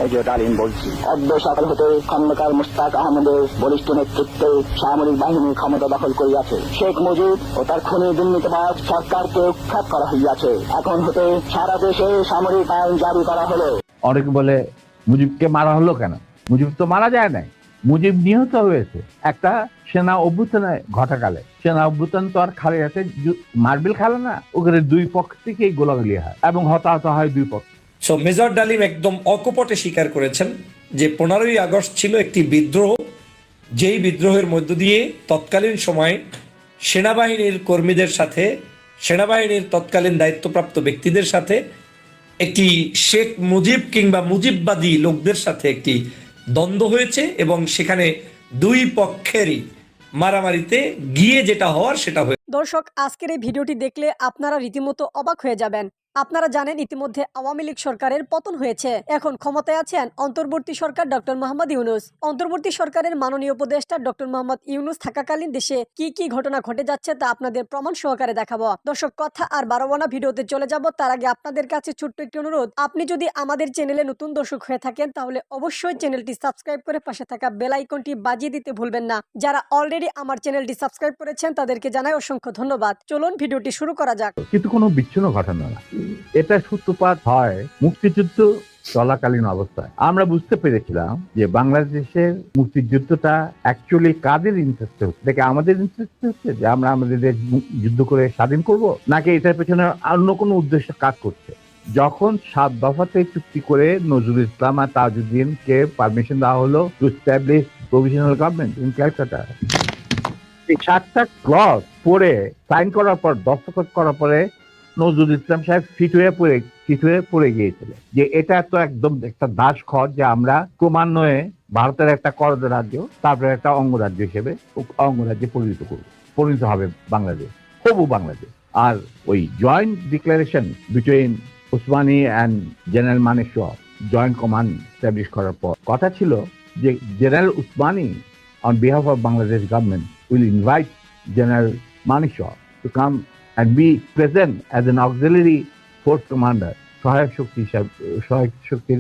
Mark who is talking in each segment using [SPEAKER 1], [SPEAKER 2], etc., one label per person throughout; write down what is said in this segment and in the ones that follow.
[SPEAKER 1] Major ডালিম বলছি। অদ্য সকাল হতে খন্দকার মুশতাক আহমদের বলিষ্ঠ নেতৃত্বে সামরিক বাহিনী ক্ষমতা দখল করিয়াছে। শেখ মুজিব ও তার খুনি দুর্নীতিবাজ সরকারকে উৎখাত করা হইয়াছে। এখন হতে সারা দেশে সামরিক আইন জারি করা হলো।
[SPEAKER 2] অনেকে বলে মুজিবকে মারা হলো কেন? মুজিব তো মারা যায় নাই, মুজিব নিহত হয়েছে একটা সেনা অভ্যুত্থানে ঘটাকালে। সেনা অভ্যুত্থান তো আর খালে আছে, মার্বেল খেলে না, ওখানে দুই পক্ষ থেকেই গোলাগুলি হয় এবং হতাহত হয় দুই পক্ষ।
[SPEAKER 3] সো মেজর ডালিম একদম অকপটে স্বীকার করেছেন যে 15ই আগস্ট ছিল একটি বিদ্রোহ, যেই বিদ্রোহের মধ্য দিয়ে তৎকালীন সময়ে সেনাবাহিনীর কর্মীদের সাথে, সেনাবাহিনীর তৎকালীন দায়িত্বপ্রাপ্ত ব্যক্তিদের সাথে, একটি শেখ মুজিব কিংবা মুজিববাদী লোকদের সাথে একটি দ্বন্দ্ব হয়েছে এবং সেখানে দুই পক্ষেরই মারামারিতে গিয়ে যেটা হওয়ার সেটা হয়েছে।
[SPEAKER 4] দর্শক, আজকের এই ভিডিওটি দেখলে আপনারা রীতিমতো অবাক হয়ে যাবেন। আপনারা জানেন ইতিমধ্যে আওয়ামী লীগ সরকারের পতন হয়েছে। এখন ক্ষমতায় আছেন অন্তর্বর্তী সরকার ডক্টর মোহাম্মদ ইউনূস। অন্তর্বর্তী সরকারের মাননীয় উপদেষ্টা ডক্টর মোহাম্মদ ইউনূস থাকাকালীন দেশে কি কি ঘটনা ঘটে যাচ্ছে তা আপনাদের প্রমাণ সহকারে দেখাবো। দর্শক, কথা আর বাড়াবো না, ভিডিওতে চলে যাব। তার আগে আপনাদের কাছে ছোট্ট একটি অনুরোধ, আপনি যদি আমাদের চ্যানেলে নতুন দর্শক হয়ে থাকেন তাহলে অবশ্যই চ্যানেলটি সাবস্ক্রাইব করে পাশে থাকা বেল আইকনটি বাজিয়ে দিতে ভুলবেন না। যারা অলরেডি আমার চ্যানেলটি সাবস্ক্রাইব করেছেন তাদেরকে জানাই অসংখ্য ধন্যবাদ। চলুন ভিডিওটি শুরু করা যাক।
[SPEAKER 2] কিন্তু কোনো বিচ্ছিন্ন ঘটনা না, এটা সূত্রপাত হয় মুক্তিযুদ্ধ চলাকালীন অবস্থায়। আমরা বুঝতে পেরেছিলাম যে বাংলাদেশের মুক্তিযুদ্ধটা অ্যাকচুয়ালি কাদের ইন্টারেস্টে হচ্ছে, দেখে আমাদের ইন্টারেস্টে হচ্ছে যে আমরা আমাদের দেশ যুদ্ধ করে স্বাধীন করব, নাকি এটার পেছনে অন্য কোনো উদ্দেশ্য কাজ করছে। যখন 7 দফাতে চুক্তি করে নজরুল ইসলাম আর তাজউদ্দিনকে পারমিশন দেওয়া হলো to establish provisional government in Calcutta, এই 7টা ক্লজ পড়ে সাইন করার পর, দস্তখত করার পরে নজরুল ইসলাম সাহেব ফিট হয়ে পড়ে গিয়েছিল যে এটা তো একদম একটা দাস খর, যে আমরা ক্রমান্বয়ে ভারতের একটা করদ রাজ্য, তারপরে একটা অঙ্গরাজ্য হিসেবে অঙ্গরাজ্যে পরিণত হবে বাংলাদেশ, হবু বাংলাদেশ। আর ওই joint declaration between Usmani and general Manekshaw joint command establish করার পর কথা ছিল যে general Usmani on behalf of Bangladesh government will invite General Manekshaw to come and be present as an auxiliary force commander, সহায়ক শক্তির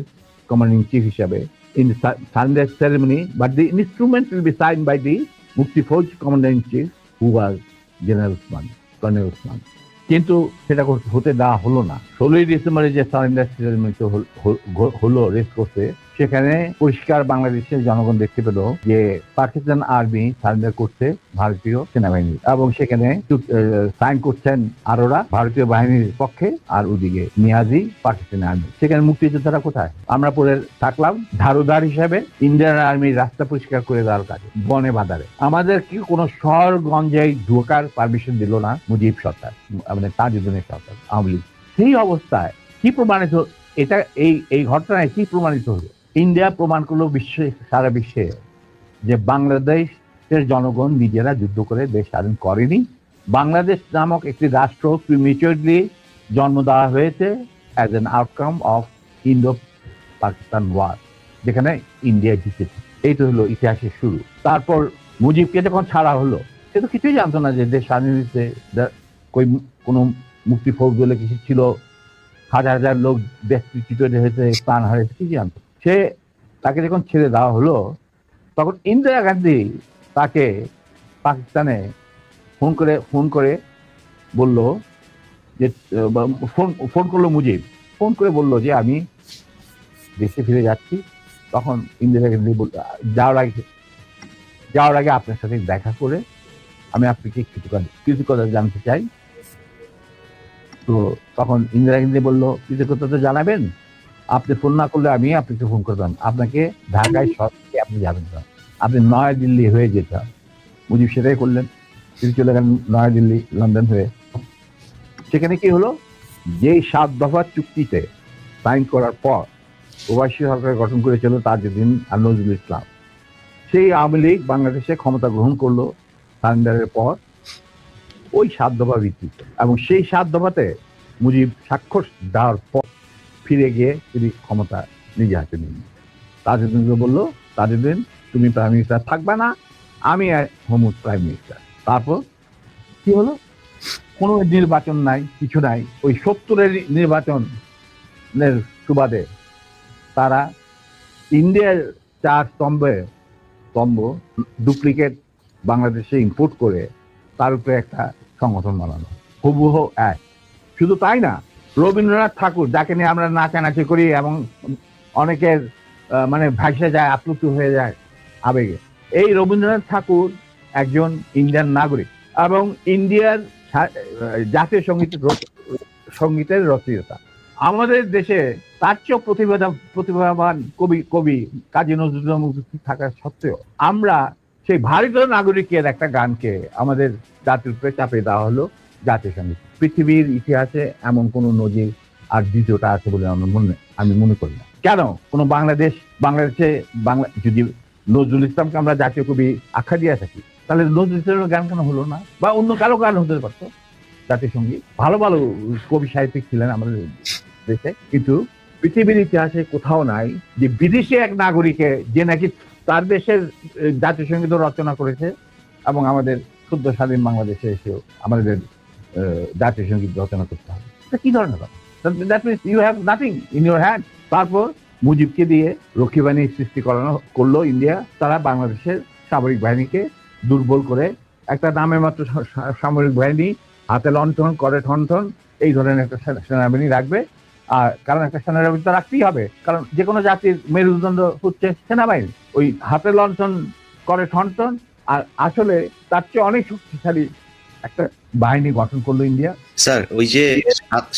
[SPEAKER 2] commanding chief হিসাবে in the Sunday ceremony, but the instrument will be signed by the Mukti Fauj commander in chief who was General Usman, Colonel Usman. কিন্তু সেটা হতে দেওয়া হলো না। 16ই ডিসেম্বরে যে সারেন্ডার সেরেমনি হলো রেস করতে, সেখানে পরিষ্কার বাংলাদেশের জনগণ দেখতে পেল যে পাকিস্তান আর্মি সারেন্ডার করছে ভারতীয় সেনাবাহিনী, এবং সেখানে সাইন করছেন আরোরা ভারতীয় বাহিনীর পক্ষে, আর ওদিকে নিয়াজি পাকিস্তানি আর্মি। সেখানে মুক্তিযোদ্ধারা কোথায়? আমরা পরে থাকলাম ধারুদার হিসাবে ইন্ডিয়ান আর্মির রাস্তা পরিষ্কার করে দেওয়ার কাজে, বনে বাজারে। আমাদের কি কোনো শহরগঞ্জে ঢোকার পারমিশন দিল না মুজিব সরকার, মানে তাজউদ্দিনের সরকার, আওয়ামী লীগ। সেই অবস্থায় কি প্রমাণিত, এটা এই ঘটনায় কি প্রমাণিত হলো? ইন্ডিয়া প্রমাণ করলো সারা বিশ্বে যে বাংলাদেশের জনগণ নিজেরা যুদ্ধ করে দেশ স্বাধীন করেনি। বাংলাদেশ নামক একটি রাষ্ট্র প্রিমেচুরলি জন্ম দেওয়া হয়েছে as an outcome of Indo Pakistan war, যেখানে ইন্ডিয়া জিতেছে। এইটা হলো ইতিহাসের শুরু। তারপর মুজিবকে যখন ছাড়া হলো, সে তো কিছুই জানতো না যে দেশ স্বাধীন হয়েছে, কোনো মুক্তি ফৌজ বলে কিছু ছিল, হাজার হাজার লোক দেশচ্যুত হয়েছে, প্রাণ হারিয়েছে, কি জানতো সে? তাকে যখন ছেড়ে দেওয়া হলো, তখন ইন্দিরা গান্ধী তাকে পাকিস্তানে ফোন করে বলল যে, ফোন করলো মুজিব, ফোন করে বলল যে আমি দেশে ফিরে যাচ্ছি। তখন ইন্দিরা গান্ধী যাওয়ার আগে আপনার সাথে দেখা করে আমি আপনাকে কিছু কথা জানতে চাই। তো তখন ইন্দিরা গান্ধী বললো, কিছু কথা তো জানাবেন, আপনি ফোন না করলে আমি আপনাকে ফোন করতাম, আপনাকে ঢাকায় সরকারে আপনি যাবেন না, আপনি নয়াদিল্লি হয়ে যেতাম। মুজিব সেটাই করলেন, তিনি চলে গেলেন নয়াদিল্লি, লন্ডন হয়ে। সেখানে কি হলো, যেই 7 দফা চুক্তিতে সাইন করার পর প্রবাসী সরকার গঠন করেছিল তাজউদ্দিন আর নজরুল ইসলাম, সেই আওয়ামী লীগ বাংলাদেশে ক্ষমতা গ্রহণ করলো সারেন্ডারের পর ওই 7 দফা ভিত্তিতে, এবং সেই 7 দফাতে মুজিব স্বাক্ষর দেওয়ার পর ফিরে গিয়ে তিনি ক্ষমতা নিজে হাতে নিন। তাজউদ্দিনকে বললো, তাজউদ্দিন তুমি প্রাইম মিনিস্টার থাকবে না, আমি হবো প্রাইম মিনিস্টার। তারপর কি হলো, কোনো নির্বাচন নাই, কিছু নাই। ওই 70-এর নির্বাচনের সুবাদে তারা ইন্ডিয়ার 4 স্তম্ভ ডুপ্লিকেট বাংলাদেশে ইম্পোর্ট করে তার উপরে একটা সংগঠন বানানো, হুবহু এক। শুধু তাই না, রবীন্দ্রনাথ ঠাকুর, যাকে নিয়ে আমরা নাচানাচি করি এবং অনেকের মানে ভাসে যায়, আপ্লুত হয়ে যায় আবেগে, এই রবীন্দ্রনাথ ঠাকুর একজন ইন্ডিয়ান নাগরিক এবং ইন্ডিয়ার জাতীয় সঙ্গীতের রচয়িতা। আমাদের দেশে তার চেয়েও প্রতিভাবান কবি কাজী নজরুল ইসলাম উপস্থিত থাকা সত্ত্বেও আমরা সেই ভারতীয় নাগরিকের একটা গানকে আমাদের জাতির উপরে চাপিয়ে দেওয়া হলো জাতীয় সঙ্গীত। পৃথিবীর ইতিহাসে এমন কোন নজির আর দ্বিতীয়টা আছে বলে আমি মনে করি না। কেন কোনো বাংলাদেশে যদি নজরুল ইসলামকে আমরা জাতীয় কবি আখ্যা দিয়ে থাকি, তাহলে নজরুল ইসলামের গান কেন হলো না? বা অন্য কারো গান হতে পারতো জাতীয় সঙ্গীত। ভালো ভালো কবি সাহিত্যিক ছিলেন আমাদের দেশে, কিন্তু পৃথিবীর ইতিহাসে কোথাও নাই যে বিদেশি এক নাগরিকে যে নাকি তার দেশের জাতীয় সঙ্গীত রচনা করেছে এবং আমাদের শুদ্ধ স্বাধীন বাংলাদেশে এসেও আমাদের জাতীয় সঙ্গীত রচনা করতে হবে। কি ধরনের কথা? That means you have nothing in your hand. তারপর মুজিবকে দিয়ে রক্ষী বাহিনী সৃষ্টি করলো ইন্ডিয়া। তারা বাংলাদেশের সামরিক বাহিনীকে দুর্বল করে একটা নামের মাত্র সামরিক বাহিনী, হাতে লণ্ঠন করে ঠনঠন, এই ধরনের একটা সেনাবাহিনী রাখবে। আর কারণ একটা সেনাবাহিনী তো রাখতেই হবে, কারণ যে কোনো জাতির মেরুদণ্ড হচ্ছে সেনাবাহিনী। ওই হাতে লণ্ঠন করে ঠনঠন, আর আসলে তার চেয়ে অনেক শক্তিশালী একটা বাহিনী গঠন করলো ইন্ডিয়া।
[SPEAKER 5] স্যার, ওই যে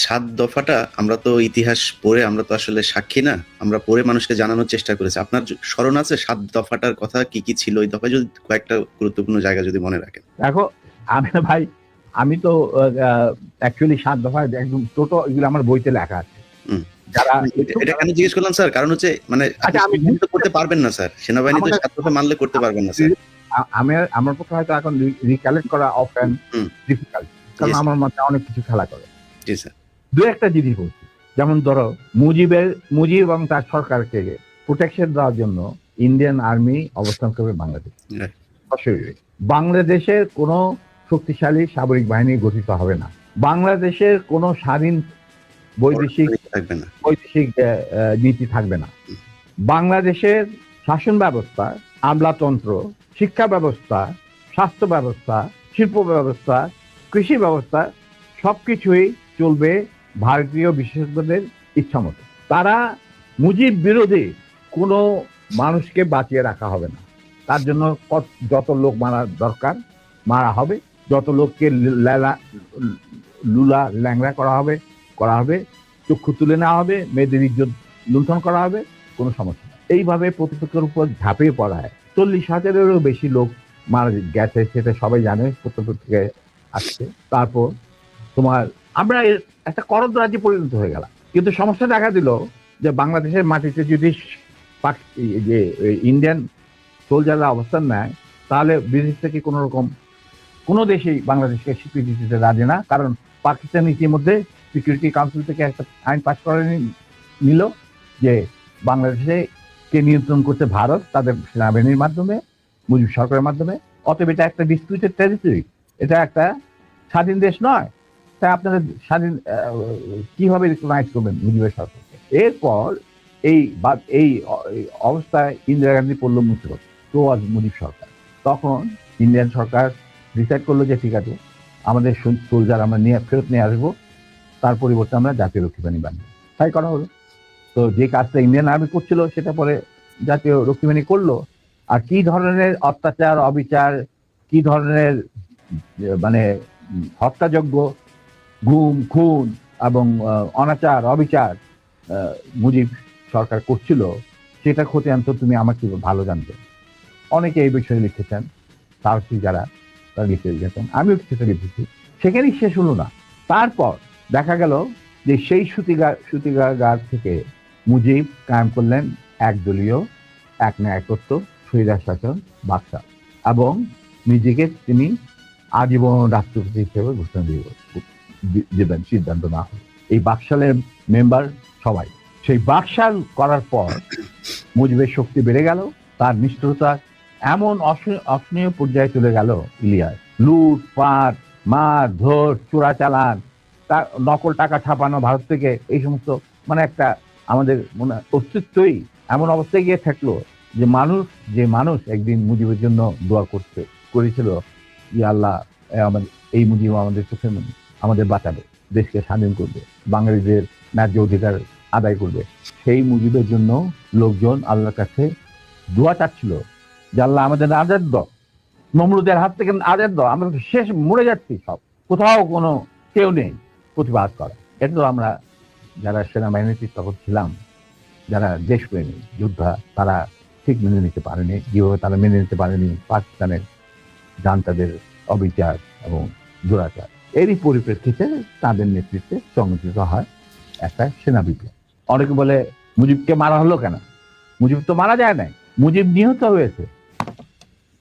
[SPEAKER 5] 7 দফাটা আমরা তো ইতিহাস পড়ে, আমরা তো আসলে সাক্ষী না, আমরা পড়ে মানুষকে জানানোর চেষ্টা করেছি। আপনার স্মরণ আছে 7 দফাটার কথা? কি কি ছিল ওই দফায়, যদি কয়েকটা গুরুত্বপূর্ণ জায়গা যদি মনে রাখেন।
[SPEAKER 2] দেখো আমি তো অ্যাকচুয়ালি 7 দফায় একদম টোটো এগুলো আমার বইতে লেখা আছে। যারা
[SPEAKER 5] এটা কেন জিজ্ঞেস করলাম স্যার, কারণ হচ্ছে মানে আপনি তো করতে পারবেন না স্যার, সেনাবাহিনীতে 7 দফা মানলে করতে পারবেন না স্যার।
[SPEAKER 2] আমার পক্ষে হয়তো এখন রিকালেক্ট করা অফেন ডিফিকাল্ট, কারণ আমার মাথায় অনেক কিছু খেলা করে।
[SPEAKER 5] জি স্যার।
[SPEAKER 2] দু একটা জিনিস বলছি, যেমন ধরো মুজিব এবং তার সরকারকে প্রোটেকশন দেওয়ার জন্য ইন্ডিয়ান আর্মি অবস্থান করবে বাংলাদেশ। বাংলাদেশের কোনো শক্তিশালী সামরিক বাহিনী গঠিত হবে না। বাংলাদেশের কোনো স্বাধীন বৈদেশিক নীতি থাকবে না। বাংলাদেশের শাসন ব্যবস্থা, আমলাতন্ত্র, শিক্ষা ব্যবস্থা, স্বাস্থ্য ব্যবস্থা, শিল্প ব্যবস্থা, কৃষি ব্যবস্থা সবকিছুই চলবে ভারতীয় বিশেষজ্ঞদের ইচ্ছামতো। তারা মুজিব বিরোধী কোনো মানুষকে বাঁচিয়ে রাখা হবে না। তার জন্য যত লোক মারা দরকার মারা হবে, যত লোককে লুলা ল্যাংড়া করা হবে, চক্ষু তুলে নেওয়া হবে, মেয়েদের ইজ্জত লুণ্ঠন করা হবে, কোনো সমস্যা নেই। এইভাবে প্রতিপক্ষের উপর ঝাঁপিয়ে পড়া হয়। 40,000-এরও বেশি লোক মারা গেছে, সেটা সবাই জানে, প্রত্যক্ষ থেকে আসছে। তারপর আমরা একটা করদ রাজ্যে পরিণত হয়ে গেলাম। কিন্তু সমস্যা দেখা দিল যে বাংলাদেশের মাটিতে যদি যে ইন্ডিয়ান সোলজাররা অবস্থান নেয়, তাহলে বিদেশ থেকে কোনো দেশেই বাংলাদেশকে স্বীকৃতি দিতে রাজি না। কারণ পাকিস্তান ইতিমধ্যে সিকিউরিটি কাউন্সিল থেকে একটা আইন পাস করে নিল যে বাংলাদেশে কে নিয়ন্ত্রণ করছে ভারত, তাদের সেনাবাহিনীর মাধ্যমে, মুজিব সরকারের মাধ্যমে। অতএব এটা একটা ডিসপিউটেড টেরিটরি, এটা একটা স্বাধীন দেশ নয়। তাই আপনারা স্বাধীন কিভাবে রিকগনাইজ করবেন মুজিবের সরকারকে? এরপর এই অবস্থায় ইন্দিরা গান্ধী পড়ল মুসিবত, তো আজ মুজিব সরকার। তখন ইন্ডিয়ান সরকার ডিসাইড করলো যে ঠিক আছে, আমাদের সোলজার আমরা ফেরত নিয়ে আসবো, তার পরিবর্তে আমরা জাতীয় রক্ষী বাহিনী বানাবো। তাই করা হলো। তো যে কাজটা ইন্ডিয়ান আর্মি করছিল সেটা পরে জাতীয় রক্ষী বাহিনী করলো। আর কি ধরনের অত্যাচার, অবিচার, কি ধরনের মানে হত্যাযজ্ঞ, গুম, খুন এবং অনাচার, অবিচার মুজিব সরকার করছিল, সেটা খতিয়ান তো তুমি আমাকে ভালো জানবে। অনেকে এই বিষয়ে লিখেছেন, সাহসী যারা তারা লিখে গেছেন, আমিও কিছুটা লিখেছি। সেখানেই শেষ হলো না। তারপর দেখা গেল যে সেই সূতিকাগার থেকে মুজিব কায়েম করলেন একদলীয় এক ন্যায়তত্ত্ব, স্বৈরাচার শাসন, বাকশাল, এবং নিজেকে তিনি আজীবন রাষ্ট্রপতি হিসেবে ঘোষণা দেবেন সিদ্ধান্ত না হয়। এই বাকশালের মেম্বার সবাই। সেই বাকশাল করার পর মুজিবের শক্তি বেড়ে গেল, তার নিষ্ঠুরতা এমন অসহনীয় পর্যায়ে চলে গেল। ইলিয়াস লুটপাট, মার ধর, চোরাচালান, নকল টাকা ছাপানো ভারত থেকে, এই সমস্ত মানে একটা আমাদের মনে অস্তিত্বই এমন অবস্থায় গিয়ে থাকলো যে মানুষ একদিন মুজিবের জন্য দোয়া করেছিল যে আল্লাহ এই মুজিব আমাদের চোখের মনি, আমাদের বাঁচাবে, দেশকে স্বাধীন করবে, বাঙালিদের ন্যায্য অধিকার আদায় করবে। সেই মুজিবের জন্য লোকজন আল্লাহর কাছে দোয়া চাচ্ছিল যে আল্লাহ আমাদের আজাদ দাও, নমরুদের হাত থেকে আজাদ দাও, আমরা তো শেষ মরে যাচ্ছি, সব কোথাও কোনো কেউ নেই প্রতিবাদ করা। এটা তো আমরা যারা সেনাবাহিনীতে তখন ছিলাম, যারা দেশপ্রেমী যোদ্ধা, তারা ঠিক মেনে নিতে পারেনি। যেভাবে তারা মেনে নিতে পারেনি পাকিস্তানের জান্তাদের অবিচার এবং দুরাচার, এরই পরিপ্রেক্ষিতে তাদের নেতৃত্বে সংগঠিত হয় একটা সেনা বিপ্লব। অনেকে বলে মুজিবকে মারা হলো কেন? মুজিব তো মারা যায় নাই, মুজিব নিহত হয়েছে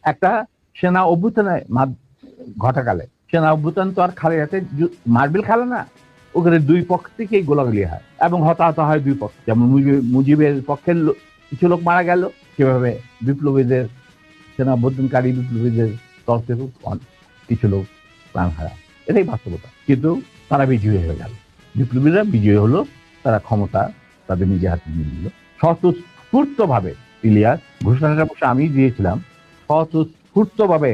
[SPEAKER 2] একটা সেনা অভ্যুত্থানে ঘটাকালে। সেনা অভ্যুত্থান তো আর খালি হাতে মার্বেল খেলে না, ওখানে দুই পক্ষ থেকেই গোলাগুলি হয় এবং হতাহত হয় দুই পক্ষ। যেমন মুজিবের পক্ষের কিছু লোক মারা গেল, সেভাবে বিপ্লবীদের সেনা অভ্যুত্থানকারী বিপ্লবীদের তরফ থেকে কিছু লোক প্রাণ হারায়। এটাই বাস্তবতা। কিন্তু তারা বিজয়ী হয়ে গেল, বিপ্লবীরা বিজয়ী হলো, তারা ক্ষমতা তাদের নিজে হাতে নিয়ে নিল স্বতঃস্ফূর্তভাবে। ইলিয়াস ঘোষণাটা অবশ্য আমি দিয়েছিলাম, স্বতঃস্ফূর্তভাবে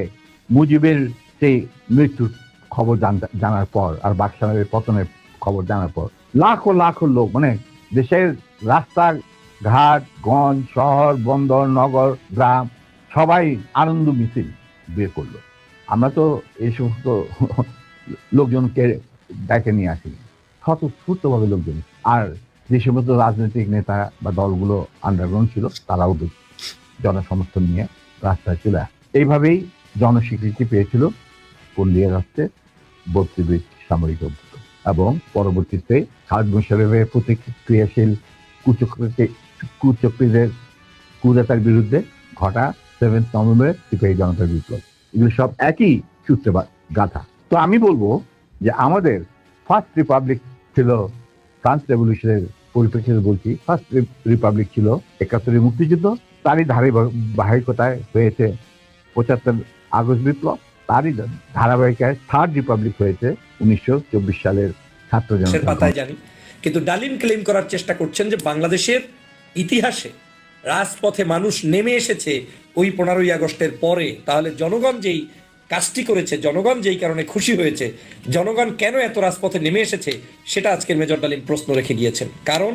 [SPEAKER 2] মুজিবের সেই মৃত্যুর খবর জানার পর আর বাকশালের পতনের খবর জানার পর লাখো লাখো লোক, মানে দেশের রাস্তা ঘাট গঞ্জ শহর বন্দর নগর গ্রাম সবাই আনন্দ মিছিল বের করলো। আমরা তো এই সমস্ত লোকজনকে ডেকে নিয়ে আসি, স্বতঃস্ফূর্তভাবে লোকজন। আর যে সমস্ত রাজনৈতিক নেতা বা দলগুলো আন্ডারগ্রাউন্ড ছিল, তারাও জনসমর্থন নিয়ে রাস্তায় চলে আসে। এইভাবেই জনস্বীকৃতি পেয়েছিল পল্লিয়া রাষ্ট্রের 32 সামরিক অভ্যুত্থান এবং পরবর্তীতে খালেদ মোশাররফের প্রতিক্রিয়াশীল কুচক্রীদের কুদাতার বিরুদ্ধে ঘটা 7 নভেম্বরের সিপাহী জনতার বিপ্লব। এগুলো সব একই সূত্রে গাথা। তো আমি বলবো যে আমাদের ফার্স্ট রিপাবলিক ছিল ফ্রান্স রেভলিউশনের পরিপ্রেক্ষিতে বলছি, ফার্স্ট রিপাবলিক ছিল 71 মুক্তিযুদ্ধ, তারই ধারাবাহিকতায় হয়েছে 75 আগস্ট বিপ্লব, তারই ধারাবাহিকায় থার্ড রিপাবলিক হয়েছে 1924 সালের ছাত্র জনতার
[SPEAKER 3] পাতায় জানি। কিন্তু ডালিম ক্লেম করার চেষ্টা করছেন যে বাংলাদেশের ইতিহাসে রাজপথে মানুষ নেমে এসেছে ওই 15ই আগস্টের পরে। তাহলে জনগণ যেই কাজটি করেছে, জনগণ যেই কারণে খুশি হয়েছে, জনগণ কেন এত রাজপথে নেমে এসেছে, সেটা আজকের মেজর ডালিম প্রশ্ন রেখে গিয়েছেন। কারণ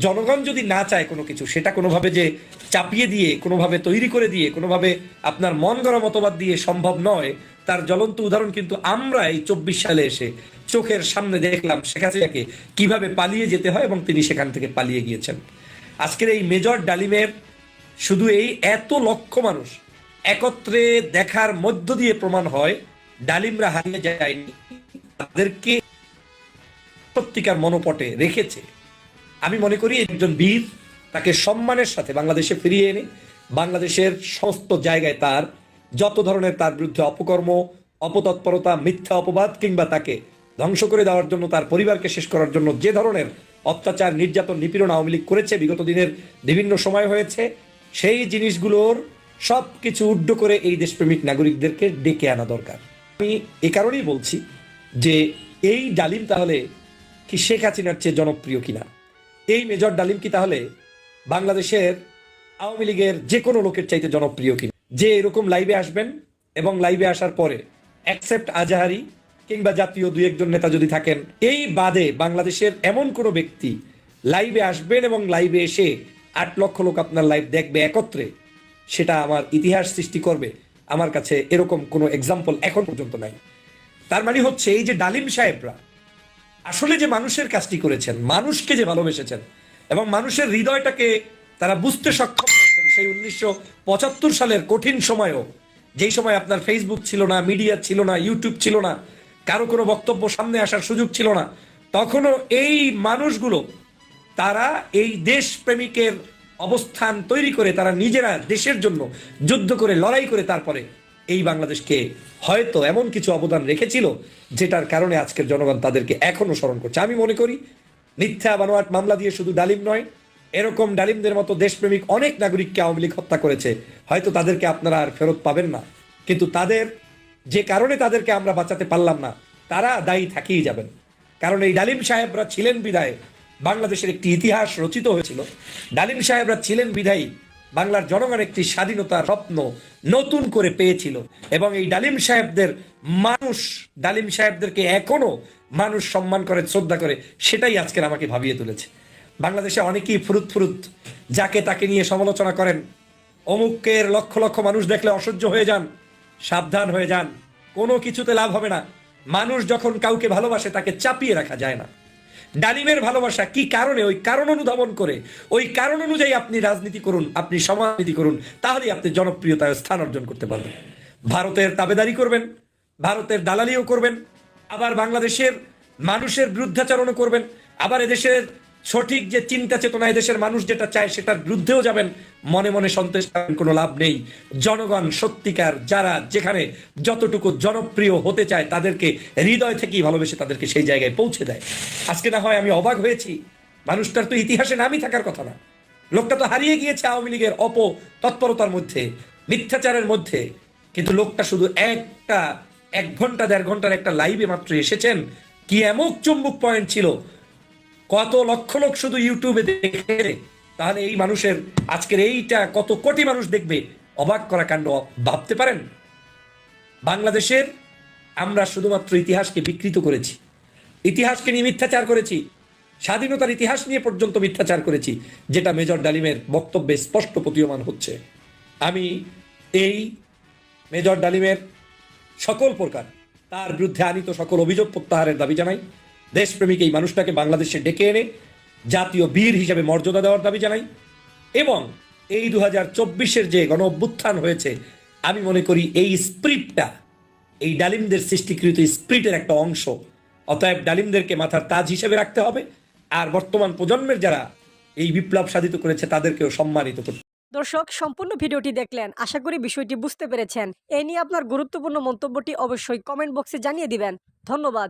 [SPEAKER 3] জনগণ যদি না চায় কোনো কিছু, সেটা কোনোভাবে যে চাপিয়ে দিয়ে, কোনোভাবে তৈরি করে দিয়ে, কোনোভাবে আপনার মন গড়া মতবাদ দিয়ে সম্ভব নয়। তার জ্বলন্ত উদাহরণ কিন্তু আমরা এই 24 সালে এসে চোখের সামনে দেখলাম শেখ হাসিনাকে কিভাবে পালিয়ে যেতে হয় এবং তিনি সেখান থেকে পালিয়ে গিয়েছেন। আজকের এই মেজর ডালিমের শুধু এই এত লক্ষ মানুষ একত্রে দেখার মধ্য দিয়ে প্রমাণ হয় ডালিমরা হারিয়ে যায়নি, তাদেরকে সত্যিকার মনোপটে রেখেছে। আমি মনে করি একজন বীর, তাকে সম্মানের সাথে বাংলাদেশে ফিরিয়ে এনে বাংলাদেশের সমস্ত জায়গায় তার যত ধরনের তার বিরুদ্ধে অপকর্ম, অপতৎপরতা, মিথ্যা অপবাদ কিংবা তাকে ধ্বংস করে দেওয়ার জন্য, তার পরিবারকে শেষ করার জন্য যে ধরনের অত্যাচার নির্যাতন নিপীড়ন আওয়ামী লীগ করেছে, বিগত দিনের বিভিন্ন সময় হয়েছে, সেই জিনিসগুলোর সব কিছু উড্ড করে এই দেশপ্রেমিক নাগরিকদেরকে ডেকে আনা দরকার। আমি এ কারণেই বলছি যে এই ডালিম তাহলে কি শেখ হাসিনার চেয়ে জনপ্রিয় কিনা? এই মেজর ডালিম কি তাহলে বাংলাদেশের আওয়ামী লীগের যে কোনো লোকের চাইতে জনপ্রিয় কিনা? যে এরকম লাইভে আসবেন এবং লাইভে আসার পরে অ্যাকসেপ্ট আজাহারি কিংবা জাতীয় 2-1 নেতা যদি থাকেন, এই বাদে বাংলাদেশের এমন কোনো ব্যক্তি লাইভে আসবেন এবং লাইভে এসে 8 লক্ষ লোক আপনার লাইভ দেখবে একত্রে, সেটা আমার ইতিহাস সৃষ্টি করবে, আমার কাছে এরকম কোনো এক্সাম্পল এখন পর্যন্ত নাই। তার মানে হচ্ছে এই যে ডালিম সাহেবরা আসলে যে মানুষের কাজটি করেছেন, মানুষকে যে ভালোবেসেছেন এবং মানুষের হৃদয়টাকে তারা বুঝতে সক্ষম হয়েছেন, সেই 1975 সালের কঠিন সময়েও, যেই সময় আপনার ফেসবুক ছিল না, মিডিয়া ছিল না, ইউটিউব ছিল না, কারো কোনো বক্তব্য সামনে আসার সুযোগ ছিল না, তখনও এই মানুষগুলো তারা এই দেশপ্রেমিকের অবস্থান তৈরি করে তারা নিজেরা দেশের জন্য যুদ্ধ করে লড়াই করে তারপরে এই বাংলাদেশকে হয়তো এমন কিছু অবদান রেখেছিল যেটার কারণে আজকের জনগণ তাদেরকে এখনো স্মরণ করছে। আমি মনে করি মিথ্যা বানোয়াট মামলা দিয়ে শুধু ডালিম নয়, এরকম ডালিমদের মতো দেশপ্রেমিক অনেক নাগরিককে আওয়ামী লীগ হত্যা করেছে। হয়তো তাদেরকে আপনারা আর ফেরত পাবেন না, কিন্তু তাদের যে কারণে তাদেরকে আমরা বাঁচাতে পারলাম না, তারা দায়ী থাকিয়ে যাবেন। কারণ এই ডালিম সাহেবরা ছিলেন বিদায় বাংলাদেশের একটি ইতিহাস রচিত হয়েছিল। ডালিম সাহেবরা ছিলেন বিধায়ী বাংলার জনগণ একটি স্বাধীনতার স্বপ্ন নতুন করে পেয়েছিল, এবং এই ডালিম সাহেবদেরকে এখনো মানুষ সম্মান করে, শ্রদ্ধা করে, সেটাই আজকের আমাকে ভাবিয়ে তুলেছে। বাংলাদেশে অনেকেই ফুরুত যাকে তাকে নিয়ে সমালোচনা করেন, অমুকের লক্ষ লক্ষ মানুষ দেখলে অসহ্য হয়ে যান, সাবধান হয়ে যান, কোনো কিছুতে লাভ হবে না। মানুষ যখন কাউকে ভালোবাসে তাকে চাপিয়ে রাখা যায় না। ডালিমের ভালোবাসা কি কারণে, ওই কারণ অনুধাবন করে ওই কারণ অনুযায়ী আপনি রাজনীতি করুন, আপনি সমাজনীতি করুন, তাহলেই আপনি জনপ্রিয়তায় স্থান অর্জন করতে পারবেন। ভারতের তাবেদারি করবেন, ভারতের দালালিও করবেন, আবার বাংলাদেশের মানুষের বিরুদ্ধাচরণও করবেন, আবার এদেশের সঠিক যে চিন্তা চেতনা এদেশের মানুষ যেটা চায় সেটার বিরুদ্ধেও যাবেন। মনে মনে সন্তুষ্ট হবেন, কোনো লাভ নেই। জনগণ সত্যিকার যারা যেখানে যতটুকু জনপ্রিয় হতে চায় তাদেরকে হৃদয় থেকেই ভালোবেসে তাদেরকে সেই জায়গায় পৌঁছে দেয়। আজকে না হয় আমি অবাক হয়েছি, মানুষটার তো ইতিহাসে নামই থাকার কথা না, লোকটা তো হারিয়ে গিয়েছে আওয়ামী লীগের তৎপরতার মধ্যে, মিথ্যাচারের মধ্যে, কিন্তু লোকটা শুধু 1 ঘন্টা 1.5 ঘন্টার একটা লাইভে মাত্র এসেছেন, কি এমন চুম্বক পয়েন্ট ছিল, কত লক্ষ লোক শুধু ইউটিউবে দেখে, তাহলে এই মানুষের আজকের এইটা কত কোটি মানুষ দেখবে, অবাক করা কাণ্ড। ভাবতে পারেন বাংলাদেশের আমরা শুধুমাত্র ইতিহাসকে বিকৃত করেছি, ইতিহাসকে নিয়ে মিথ্যাচার করেছি, স্বাধীনতার ইতিহাস নিয়ে পর্যন্ত মিথ্যাচার করেছি, যেটা মেজর ডালিমের বক্তব্যে স্পষ্ট প্রতীয়মান হচ্ছে। আমি এই মেজর ডালিমের সকল প্রকার তার বিরুদ্ধে আনিত সকল অভিযোগ প্রত্যাহারের দাবি জানাই। দেশপ্রেমিক এই মানুষটাকে বাংলাদেশে ডেকে এনে জাতীয় বীর হিসেবে মর্যাদা দেওয়ার দাবি জানাই, এবং এই 2024-এর যে গণ অভ্যুত্থান হয়েছে, আমি মনে করি এই স্পিরিটটা এই ডালিমদের সৃষ্টিকৃত স্পিরিটের একটা অংশ। অতএব ডালিমদেরকে মাথার তাজ হিসেবে রাখতে হবে, আর বর্তমান প্রজন্মের যারা এই বিপ্লব সাধিত করেছে তাদেরকেও সম্মানিত করতে।
[SPEAKER 4] দর্শক, সম্পূর্ণ ভিডিওটি দেখলেন, আশা করি বিষয়টি বুঝতে পেরেছেন। এই নিয়ে আপনার গুরুত্বপূর্ণ মন্তব্যটি অবশ্যই কমেন্ট বক্সে জানিয়ে দিবেন। ধন্যবাদ।